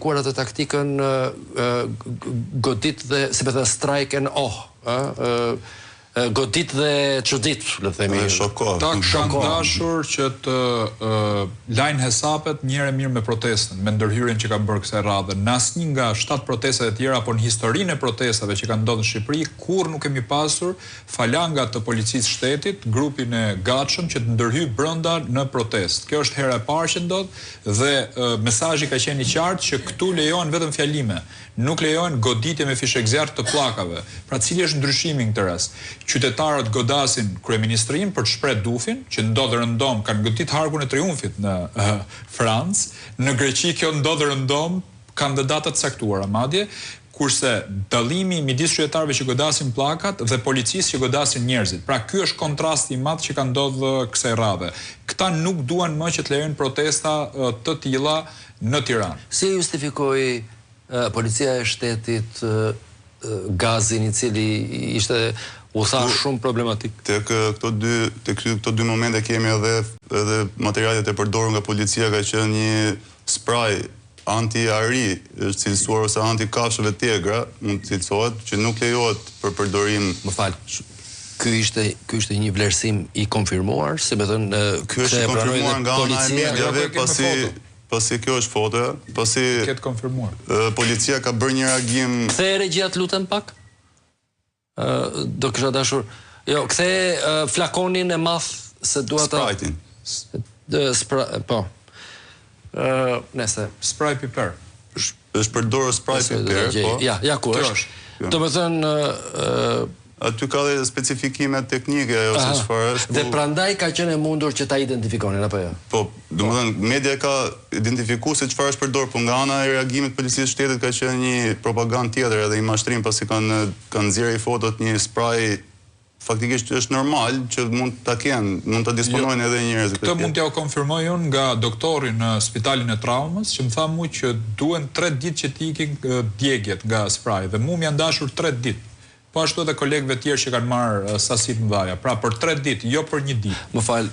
kuar atë taktikën godit dhe, si përthe, strike and godit dhe çudit, le themi. Ta kanë dashur që të lajnë hesapet njëre mirë me protestën, me ndërhyrjen që ka bërë kësaj radhe. Në asnjë nga 7 protestat e tjera, apo në historinë e protestave që kanë ndodhur në Shqipëri, kur nuk kemi pasur falanga të policisë shtetit, grupin e gatshëm që të ndërhyjë brenda në protestë. Kjo është hera e parë që ndodh dhe mesazhi ka qenë i qartë që këtu lejohen vetëm fjalime, nuk lejohen goditje me fishek zjarr të pllakave. Pra cili është ndryshimi në këtë rast? Qytetarët godasin kryeministrinë për të shpreh dufin, që ndodh rëndom, kanë godit harkun e triumfit në Francë, në Greqi kjo ndodh rëndom, kandidatat caktuara madje, kurse dallimi midis qytetarëve që godasin pllakat dhe policisë që godasin njerëzit. Pra ky është kontrasti i madh që ka ndodhur kësaj radhe. Këta nuk duan më që të lejojnë protesta të tilla në Tiranë. Si justifikoi policia e shtetit gazin i cili ishte u tha shumë problematik? Tek këto dy momente kemi edhe materialet e përdorur nga policia, ka qenë një spray anti-ari, është cilësuar, ose anti-kafshëve t'egra, mund të cilësohet, që nuk lejohet për përdorim. Më fal. Ky ishte një vlerësim i konfirmuar, si më thënë, ky është i konfirmuar nga ana e mediave, pasi kjo është fotoja, pasi ketë konfirmuar. Policia ka bërë një reagim. Kthe regjia të lutem pak? Do kisha dashur. Jo, kthe flakonin e madh se dua ta Sprite-in. Po. Nëse spray piper. Është përdorur spray piper, po. Ja, ku është? Do të thënë aty ka dhe specifikime teknike ose çfarë është. Dhe prandaj ka qenë e mundur që ta identifikonin apo jo? Po, domethënë media ka identifikuar se çfarë është përdorur, po nga ana e reagimit të policisë shtetit ka qenë një propagandë tjetër edhe i mashtrim, pasi kanë nxjerrë fotot një spray. Faktikisht është normal që mund ta kenë, mund ta disponojnë edhe njerëzit. Këtë mund t'ja konfirmoj unë nga doktori në spitalin e traumës, që më tha mu që duhen 3 ditë që t'ikin djegjet nga spray, dhe mu m'janë dashur 3 ditë. Po ashtu edhe kolegëve tjerë që kanë marrë sasi të mëdha. Pra për 3 ditë, jo për 1 ditë. Më fal,